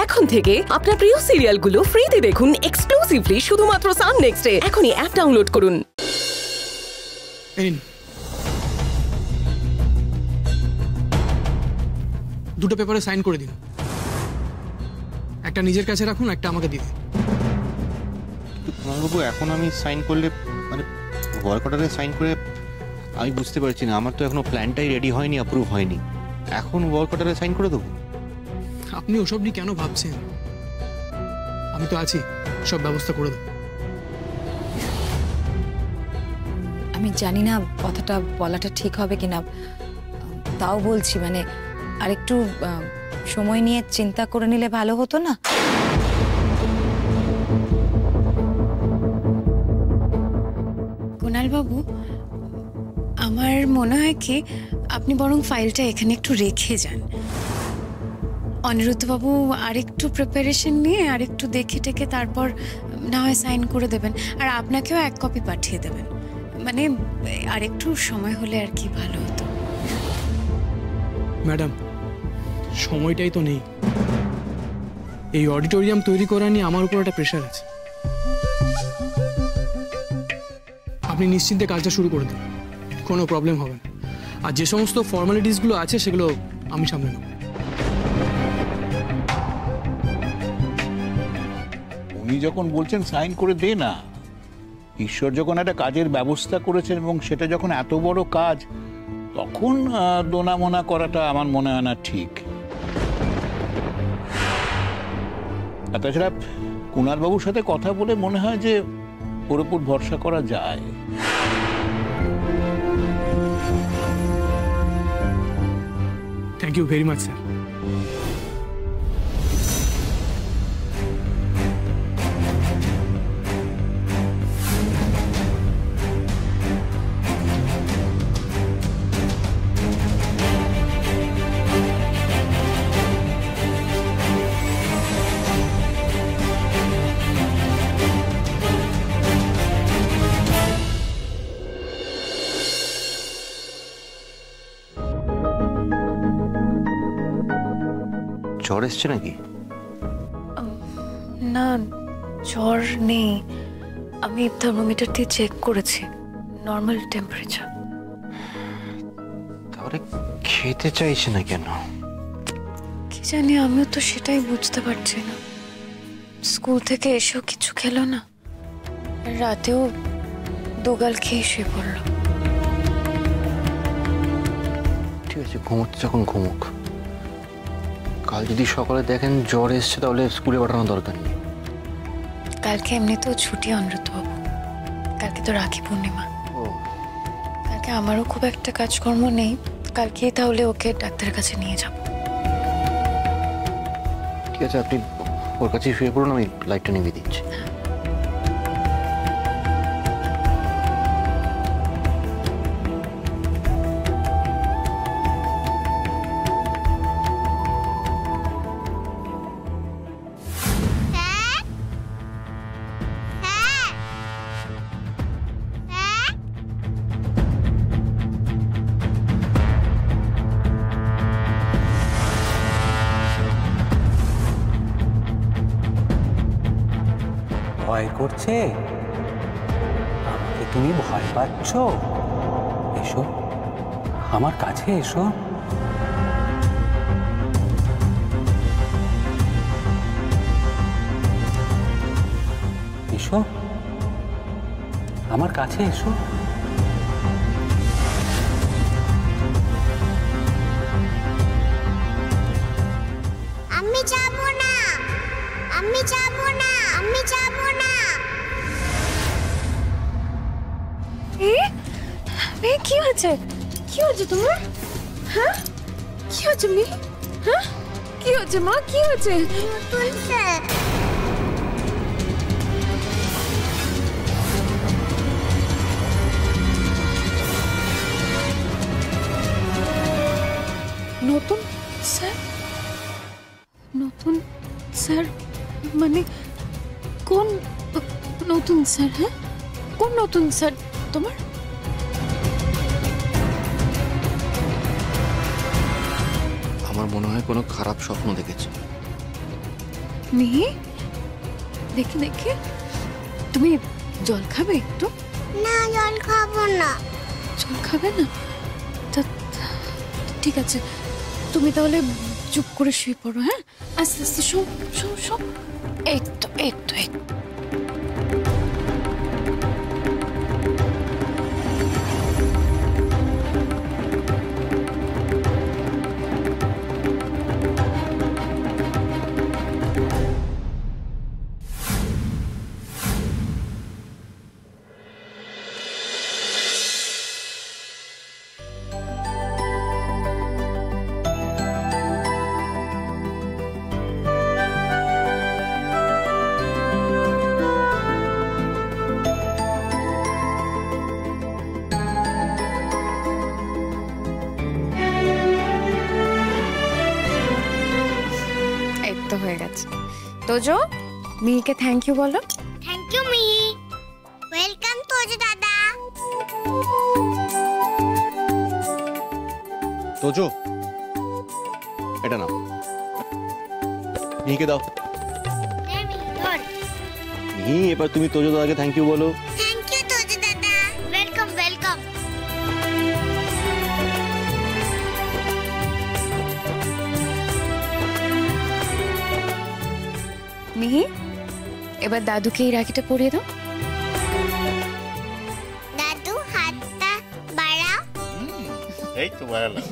এখন থেকে আপনার প্রিয় সিরিয়ালগুলো ফ্রিতে দেখুন এক্সক্লুসিভলি শুধুমাত্র সান নেক্সটে। এখনই অ্যাপ ডাউনলোড করুন। দুটো পেপারে সাইন করে দিন, একটা নিজের কাছে রাখুন, একটা আমাকে দিন। বাবু এখন আমি সাইন করলে মানে ওয়ার্ক অর্ডারে সাইন করে আমি বুঝতে পারছি না, আমার তো এখনো প্ল্যানটাই রেডি হয়নি, অ্যাপ্রুভ হয়নি, এখন ওয়ার্ক অর্ডারে সাইন করে দেবো? আপনি ওসব নিয়ে কেন ভাবছেন? আমি তো আছি, সব ব্যবস্থা করে দেবো। আমি জানি না কথাটা বলাটা ঠিক হবে কিনা, তাও বলছি মানে আরেকটু সময় নিয়ে চিন্তা করে নিলে ভালো হতো না? কুণাল বাবু, আমার মনে হয় কি আপনি বরং ফাইলটা এখানে একটু রেখে যান। অনিরুদ্ধ বাবু আরেকটু প্রিপারেশন নিয়ে আরেকটু দেখে টেকে তারপর না হয় সাইন করে দেবেন, আর আপনাকেও এক কপি পাঠিয়ে দেবেন। মানে আরেকটু সময় হলে আর কি ভালো হতো। ম্যাডাম, সময়টাই তো নেই। এই অডিটোরিয়াম তৈরি করা নিয়ে আমার উপর একটা প্রেশার আছে। আপনি নিশ্চিন্তে কাজটা শুরু করে দিন, কোনো প্রবলেম হবে না। আর যে সমস্ত ফর্মালিটিসগুলো আছে সেগুলো আমি সামলে নেব। উনি যখন বলছেন সাইন করে দে না, ঈশ্বর যখন একটা কাজের ব্যবস্থা করেছেন এবং সেটা যখন এত বড় কাজ, তখন দোনামোনা করাটা আমার মনে হয় না ঠিক। আর তাছাড়া কুণালবাবুর সাথে কথা বলে মনে হয় যে ওর উপর ভরসা করা যায়। Thank you very much sir. জ্বর এসছে নাকি? না, জ্বর নেই। আমি থার্মোমিটার দিয়ে চেক করেছি, নর্মাল টেম্পারেচার। তাহলে খেতে চাইছে না কেন? কি জানি, আমিও তো সেটাই বুঝতে পারছি না। স্কুল থেকে এসেও কিছু খেলো না, রাতেও দুগাল খেয়ে শুয়ে পড়লো। ঠিক আছে, ঘুমোচ্ছে যখন ঘুমুক। কাল যদি সকালে দেখেন জ্বর এসছে তাহলে স্কুলে পাঠানোর দরকার নেই। কালকে এমনিতেও ছুটি অনিরুদ্ধ বাবু, কালকে তো রাখি পূর্ণিমা। কালকে আমারও খুব একটা কাজকর্ম নেই, কালকেই তাহলে ওকে ডাক্তারের কাছে নিয়ে যাব। ঠিক আছে, আপনি ওর কাছে শুয়ে পড়ুন, আমি লাইটটা নিভিয়ে দিচ্ছি। ভয় করছে? আমাকে তুমি ভয় পাচ্ছ? এসো আমার কাছে, এসো। এসো আমার কাছে, এসো। আমি যাব না, আমি যাব না, আমি যাব না। কি হয়েছে? কি হয়েছে তোমার? হ্যাঁ, কি হয়েছে মি? হ্যাঁ, কি হয়েছে মা? কি হয়েছে? নতুন স্যার। নতুন স্যার? নতুন স্যার মানে কোন নতুন স্যার? হ্যাঁ, কোন নতুন স্যার তোমার? আমার মনে হয় কোনো খারাপ স্বপ্ন দেখেছে। মিহি দেখি দেখি, তুমি জল খাবে একটু? না, জল খাবো না। জল খাবে না? ঠিক আছে, তুমি তাহলে চুপ করে শুয়ে পড়ো। হ্যাঁ, আস্তে আস্তে শো শো শো। এই তো এই তো এই। হয়ে গেছে। তোজো, মিহিকে থ্যাংক ইউ বলো। থ্যাংক ইউ মিহি। ওয়েলকাম তোজো দাদা। তোজো, এটা নাও, মিহিকে দাও। মিহি, এবার তুমি তোজো দাদাকে থ্যাংক ইউ বলো। থ্যাংক ইউ তোজো দাদা। Welcome welcome. মিহি, এবার দাদুকে এই রাখিটা পরিয়ে দাও। দাদু হাতটা বাড়াও। এই তো বাড়ালাম।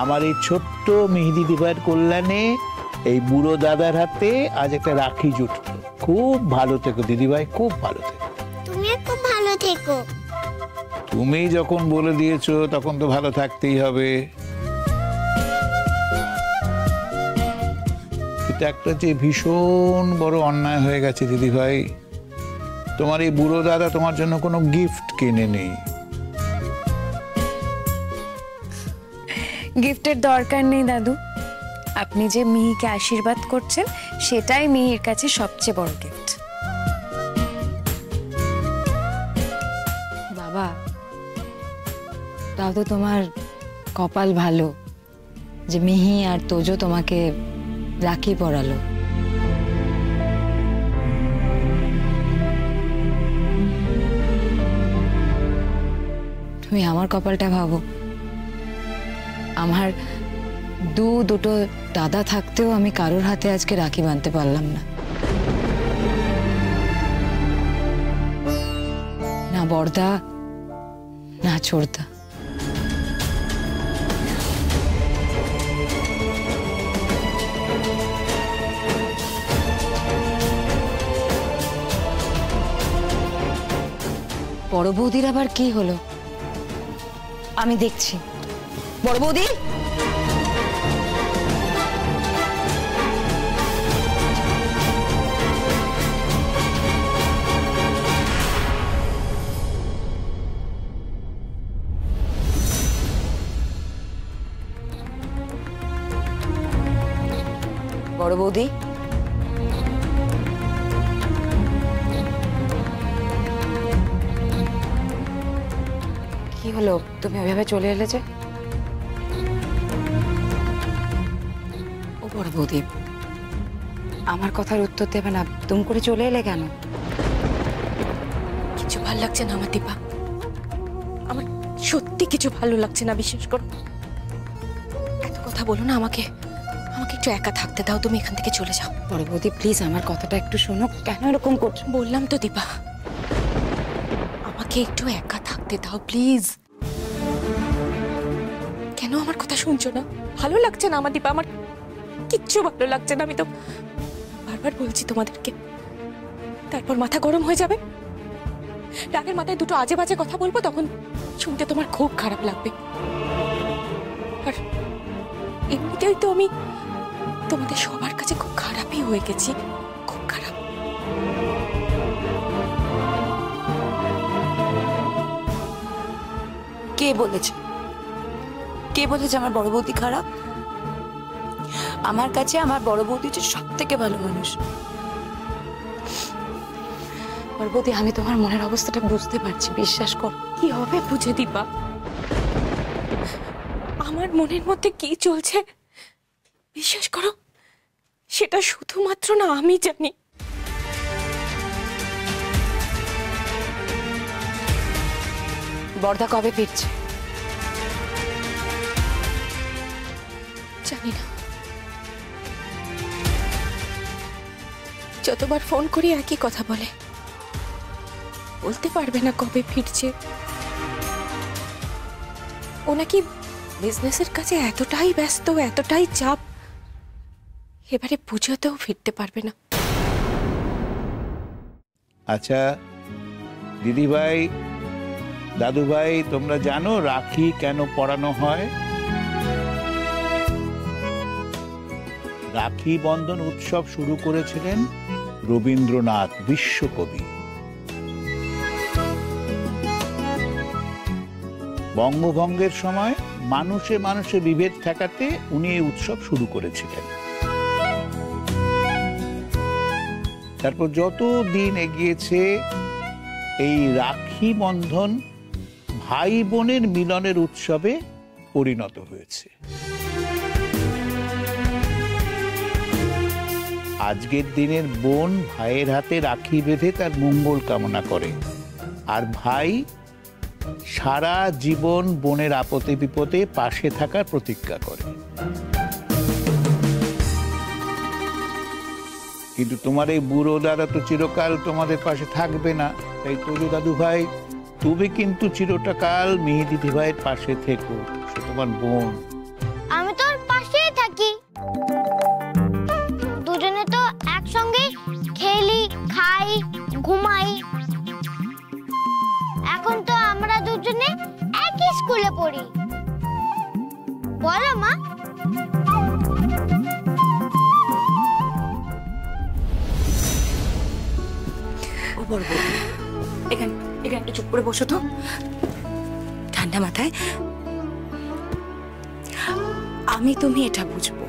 আমার এই ছোট্ট মিহি দিদিভাইয়ের কল্যাণে এই বুড়ো দাদার হাতে আজ একটা রাখি জুটলো। খুব ভালো থেকো দিদিভাই, খুব ভালো থেকো। তুমিও খুব ভালো থেকো। তুমি যখন বলে দিয়েছো তখন তো ভালো থাকতেই হবে। এটা একটা যে ভীষণ বড় অন্যায় হয়ে গেছে দিদিভাই। তোমার এই বুড়ো দাদা তোমার জন্য কোনো গিফট কিনে নেই। গিফটের দরকার নেই দাদু, আপনি যে মিহিকে আশীর্বাদ করছেন সেটাই মিহির কাছে সবচেয়ে বড় গিফট। বাবা, তাও তো তোমার কপাল ভালো যে মিহি আর তোজো তোমাকে রাখি পরালো। তুমি আমার কপালটা ভাবো, আমার দুটো দাদা থাকতেও আমি কারোর হাতে আজকে রাখি বাঁধতে পারলাম না। না বড়দা, না ছোড়দা। বড় বৌদির আবার কি হলো আমি দেখছি। বড় বৌদি, বড় বৌদি, কি হলো তুমি ওইভাবে চলে এলে যে? ও বড় বৌদি, আমার কথার উত্তর দেবে না, তুমি করে চলে এলে কেন? কিছু ভালো লাগছে না আমার দীপা, আমার সত্যি কিছু ভালো লাগছে না, বিশেষ করে এত কথা বলো না, আমাকে আমাকে একটু একা থাকতে দাও, তুমি এখান থেকে চলে যাও। বড় বৌদি প্লিজ আমার কথাটা একটু শোনো, কেন এরকম করছো? বললাম তো দীপা, আমাকে একটু একা থাকতে দাও প্লিজ। কেন আমার কথা শুনছো না? ভালো লাগছে না আমার দীপা, আমার কিচ্ছু ভালো লাগছে না। আমি তো বারবার বলছি তোমাদেরকে, তারপর মাথা গরম হয়ে যাবে, রাগের মাথায় দুটো আজে বাজে কথা বলবো, তখন শুনতে তোমার খুব খারাপ লাগবে। আর এমনিতেই তো আমি তোমাদের সবার কাছে খুব খারাপই হয়ে গেছি, খুব খারাপ। কে বলেছে আমার বড় বৌদি খারাপ? আমার কাছে আমার বড় বৌদি হচ্ছে সব থেকে ভালো মানুষ। বড় বৌদি, আমি তোমার মনের অবস্থাটা বুঝতে পারছি, বিশ্বাস কর। কি হবে বুঝে দীপা? আমার মনের মধ্যে কি চলছে বিশ্বাস করো, সেটা শুধুমাত্র না আমি জানি। বর্দা কবে ফিরছে? জানি না, যতবার ফোন করি একই কথা বলে, বলতে পারবে না কবে ফিরছে। ও নাকি বিজনেসের কাছে এতটাই ব্যস্ত, এতটাই চাপ, এবারে পুজোতেও ফিরতে পারবে না। আচ্ছা দিদিভাই, দাদুভাই, তোমরা জানো রাখি কেন পরানো হয়? রাখি বন্ধন উৎসব শুরু করেছিলেন রবীন্দ্রনাথ, বিশ্বকবি। বঙ্গভঙ্গের সময় মানুষে মানুষে বিভেদ ঠেকাতে উনি এই উৎসব শুরু করেছিলেন। তারপর যত দিন এগিয়েছে এই রাখি বন্ধন ভাই বোনের মিলনের উৎসবে পরিণত হয়েছে। আজকের দিনের বোন ভাইয়ের হাতে রাখি বেঁধে তার মঙ্গল কামনা করে, আর ভাই সারা জীবন বোনের আপদে বিপদে পাশে থাকার প্রতিজ্ঞা করে। কিন্তু তোমার এই বুড়ো দাদা তো চিরকাল তোমাদের পাশে থাকবে না, তাই তোজো দাদু ভাই, তুমি কিন্তু চিরকাল মিহি দিদি ভাইয়ের পাশে থেকো, সে তোমার বোন। আমি তোর পাশেই থাকি, দুজনে তো একসঙ্গে খেলি, খাই, ঘুমাই। এখন তো আমরা দুজনে একই স্কুলে পড়ি, বলো মা? ও বড় বৌদি, এখানে একটু চুপ করে বসো তো, ঠান্ডা মাথায়। আমি তুমি এটা বুঝবো,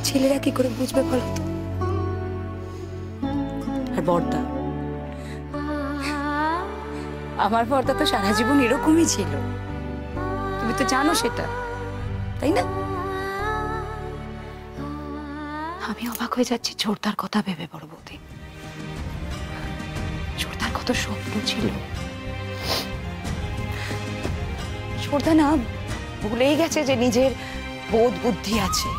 ছেলেরা কি করে বুঝবে বলো তো? আর বড়দা, আমার বড়দা তো সারা জীবন এরকমই ছিল, তুমি তো জানো সেটা, তাই না? আমি অবাক হয়ে যাচ্ছি ছোটদার কথা ভেবে বড় বৌদি। ছোটদার কত স্বপ্ন ছিল, ছোটদা না ভুলেই গেছে যে নিজের বোধ বুদ্ধি আছে,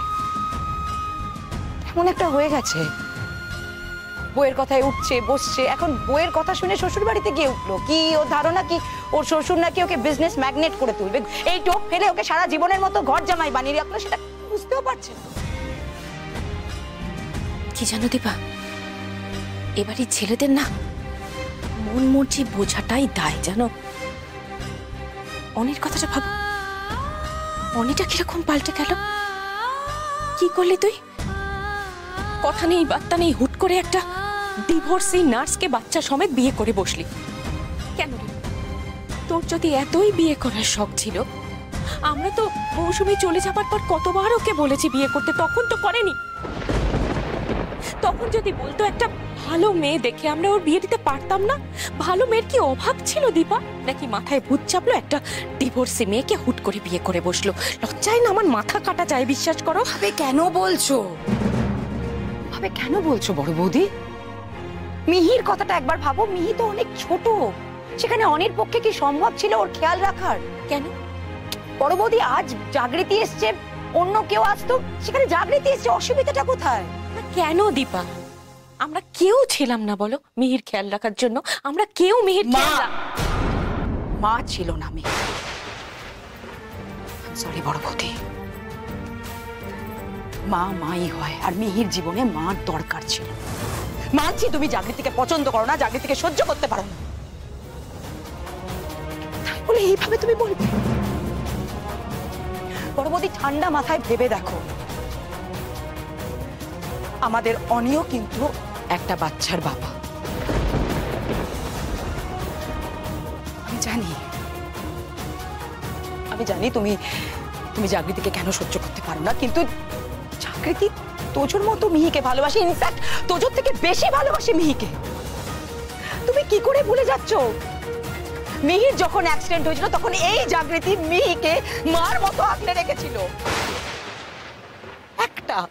এমন একটা হয়ে গেছে। বইয়ের কথায় উঠছে বসছে, এখন বইয়ের কথা শুনে শ্বশুর বাড়িতে গিয়ে উঠলো, কি ওর ধারণা কি ওর শ্বশুর নাকি ওকে বিজনেস ম্যাগনেট করে তুলবে, এই টোপ ফেলে ওকে সারা জীবনের মতো ঘর জামাই বানিয়ে রাখলো, সেটা বুঝতেও পারছে না। কি জানো দীপা, এবারে ছেলেদের না মন মর্জি বোঝাটাই দায়, জানো? অনির কথাটা ভাবো, অনিটা কিরকম পাল্টে গেল। কি করলি তুই? কথা নেই বার্তা নেই, হুট করে একটা ডিভোর্সি নার্সকে বাচ্চা সমেত বিয়ে করে বসলি কেন? তোর যদি এতই বিয়ে করার শখ ছিল, আমরা তো মৌসুমী চলে যাবার পর কতবার ওকে বলেছি বিয়ে করতে, তখন তো করেনি। তখন যদি বলতো একটা ভালো মেয়ে দেখে, আমরা ওর বিয়ে দিতে পারতাম না? ভালো মেয়ের কি অভাব ছিল দীপা? নাকি মাথায় ভূত চাপলো, একটা ডিভোর্সি মেয়েকে হুট করে বিয়ে করে বসলো? লজ্জায় না আমার মাথা কাটা যায়, বিশ্বাস করো। ভাবে কেন বলছো, ভাবে কেন বলছো বড় বৌদি? মিহির কথাটা একবার ভাবো, মিহি তো অনেক ছোট, সেখানে অনির পক্ষে কি সম্ভব ছিল ওর খেয়াল রাখার? কেন বড় বৌদি, আজ জাগৃতি এসছে, অন্য কেউ আসতো, সেখানে জাগৃতি এসছে, অসুবিধাটা কোথায়? কেন দীপা? আমরা কেউ ছিলাম না বলো মিহির খেয়াল রাখার জন্য? আমরা কেউ মিহির মা ছিল না মিহি। সরি বড় বৌদি, মা মাই হয়, আর মিহির জীবনে মার দরকার ছিল। মানছি তুমি জাগৃতিকে পছন্দ করো না, জাগৃতিকে সহ্য করতে পারো না, তাই বলে এইভাবে তুমি বলবে? বড় বৌদি, ঠান্ডা মাথায় ভেবে দেখো, আমাদের অনিও কিন্তু একটা বাচ্চার বাবা। আমি জানি আমি জানি তুমি তুমি জাগৃতিকে কেন সহ্য করতে পারো না, কিন্তু জাগৃতি তোজোর মতো মিহিকে ভালোবাসে, ইনফ্যাক্ট তোজোর থেকে বেশি ভালোবাসে মিহিকে। তুমি কি করে ভুলে যাচ্ছ মিহির যখন অ্যাক্সিডেন্ট হয়েছিল তখন এই জাগৃতি মিহিকে মার মতো আগলে রেখেছিল। একবার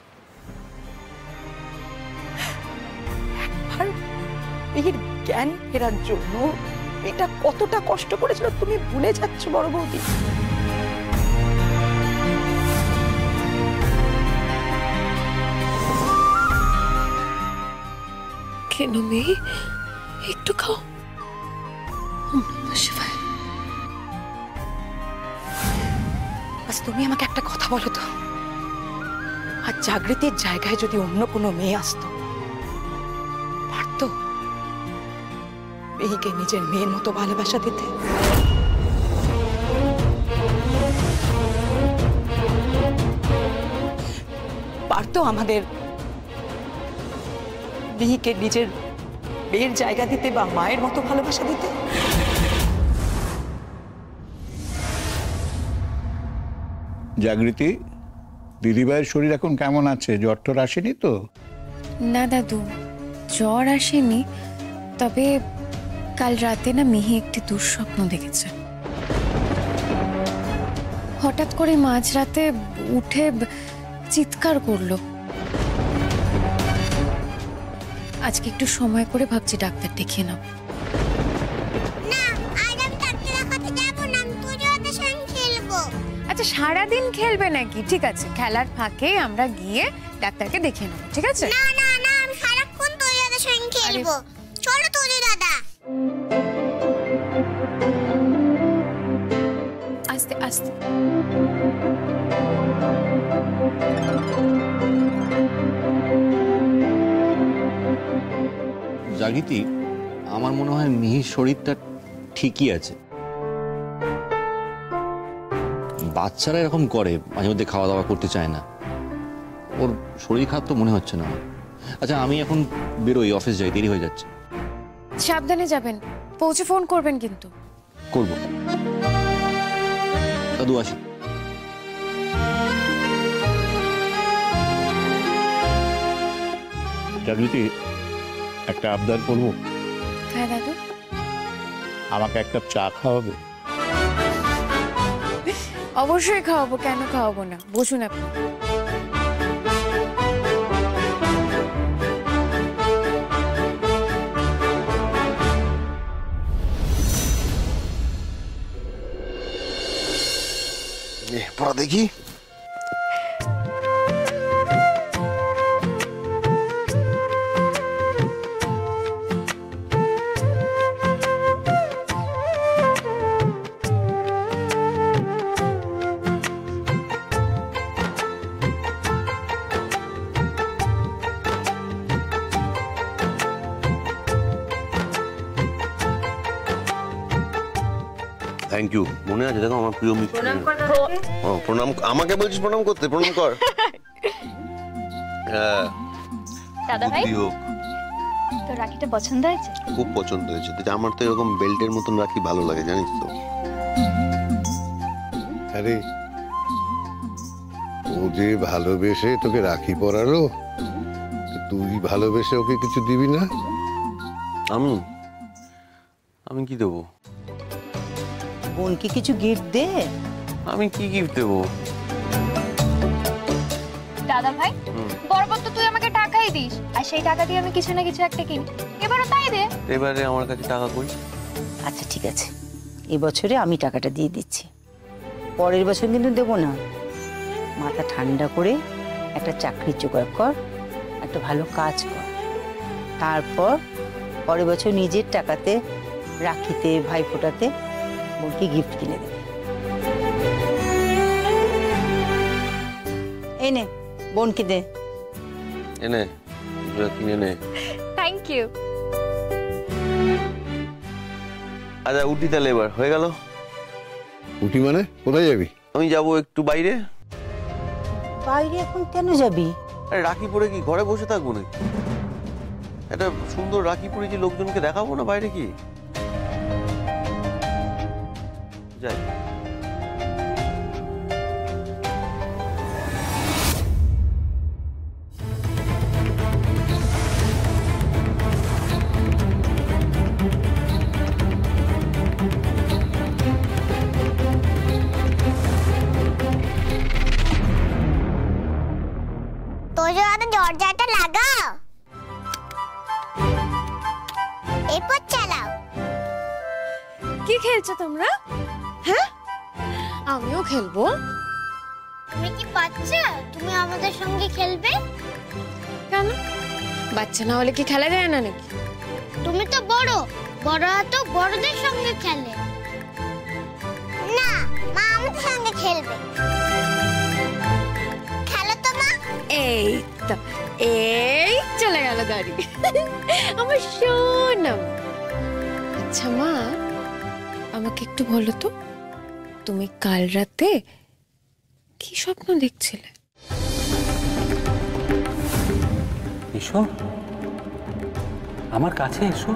মিহির জ্ঞান ফেরার জন্য এটা কতটা কষ্ট করেছিল তুমি ভুলে যাচ্ছ বড় বৌদি। কেন মেয়ে, একটু খাও। আজ তুমি আমাকে একটা কথা বলো তো, আর জাগৃতির জায়গায় যদি অন্য কোনো মেয়ে আসতো, পারতো মেয়েকে নিজের মেয়ের মতো ভালোবাসা দিতে? পারতো আমাদের মেয়েকে নিজের মেয়ের জায়গা দিতে বা মায়ের মতো ভালোবাসা দিতে? জাগৃতি, দিদিভাইয়ের শরীর এখন কেমন আছে? জ্বর টর আসেনি তো? না দাদু, জ্বর আসেনি, তবে কাল রাতে না মিহি একটি দুঃস্বপ্ন দেখেছে। হঠাৎ করে মাঝরাতে উঠে চিৎকার করলো। আজকে একটু সময় করে ভাবছি ডাক্তার দেখিয়ে নাও। না, আজ আমি ডাক্তার দেখাতে যাব না, আমি তোজোদের সঙ্গে খেলবো। আচ্ছা, সারাদিন খেলবে নাকি? ঠিক আছে, খেলার ফাঁকে আমরা গিয়ে ডাক্তারকে দেখিয়ে নেবো, ঠিক আছে? না না না, আমি সারাক্ষণ তোজোদের সঙ্গে খেলবো। চলো তোজো দাদা। আস্তে আস্তে। জাগৃতি, আমার মনে হয় মিহির শরীরটা ঠিকই আছে। বাচ্চারা এরকম করে, মাঝে মধ্যে খাওয়া দাওয়া করতে চায় না। ওর শরীর খারাপ তো মনে হচ্ছে না আমার। আচ্ছা, আমি এখন বেরোই, অফিস যাই, দেরি হয়ে যাচ্ছে। সাবধানে যাবেন, পৌঁছে ফোন করবেন কিন্তু। করবো দাদু, আসি। জাগৃতি, একটা আবদার করবো? হ্যাঁ দাদু। আমাকে এক কাপ চা খাওয়াবে? অবশ্যই খাওয়াবো, কেন খাওয়াবো না। বসুন আপনি। পড়া দেখি। Thank you. মনে আছে? দেখো আমার প্রিয় মিষ্টি। ও, প্রণাম। আমাকে বলছিস প্রণাম করতে? প্রণাম কর। হ্যাঁ দাদা ভাই, বুদ্ধি হোক। তো রাখিটা পছন্দ হয়েছে? খুব পছন্দ হয়েছে। আমার তো এরকম বেল্টের মতন রাখি ভালো লাগে, জানিস তো। আরে ও যে ভালোবেসে তোকে রাখি পরালো, তুই ভালোবেসে ওকে কিছু দিবি না? আমি কি দেবো? বোনকে কিছু গিফট দে। আমি কি গিফট দেবো? দাদা ভাই, বরাবর তো তুই আমাকে টাকাই দিস, আর সেই টাকা দিয়ে আমি কিছু না কিছু একটা কিনি। এবারও তাই দে। এবারে আমার কাছে টাকা কই? আচ্ছা ঠিক আছে, এবছরে আমি টাকাটা দিয়ে দিচ্ছি, পরের বছর কিন্তু দেবো না। মাথা ঠান্ডা করে একটা চাকরির জোগাড় কর, একটা ভালো কাজ কর, তারপর পরের বছর নিজের টাকাতে রাখিতে ভাইফোঁটাতে বোনকে গিফট কিনে দেবে। এই নে, বোনকে দে। এনে কিনে নে। Thank you. আচ্ছা উঠি তাহলে, এবার হয়ে গেল। উঠি মানে? কোথায় যাবি? আমি যাবো একটু বাইরে। বাইরে এখন কেন যাবি? আরে রাখি পরে কি ঘরে বসে থাকবো নাকি? একটা সুন্দর রাখি পরেছি, লোকজনকে দেখাবো না বাইরে কি? যাই। দরজাটা লাগাও, এরপর চালাও। কি খেলছো তোমরা? হ্যাঁ, আমিও খেলবো। তুমি কি বাচ্চা? তুমি আমাদের সঙ্গে খেলবে? কেন, বাচ্চা না হলে কি খেলা যায় না নাকি? তুমি তো বড়, বড়রা তো বড়দের সঙ্গে খেলে। না, মা আমাদের সঙ্গে খেলবে। খেলো তো মা। এই তো, এই চলে গেল গাড়ি। আমার সোনাম। আচ্ছা মা, আমাকে একটু বলো তো, তুমি কাল রাতে কি স্বপ্ন দেখছিলে? এসো, আমার কাছে এসো।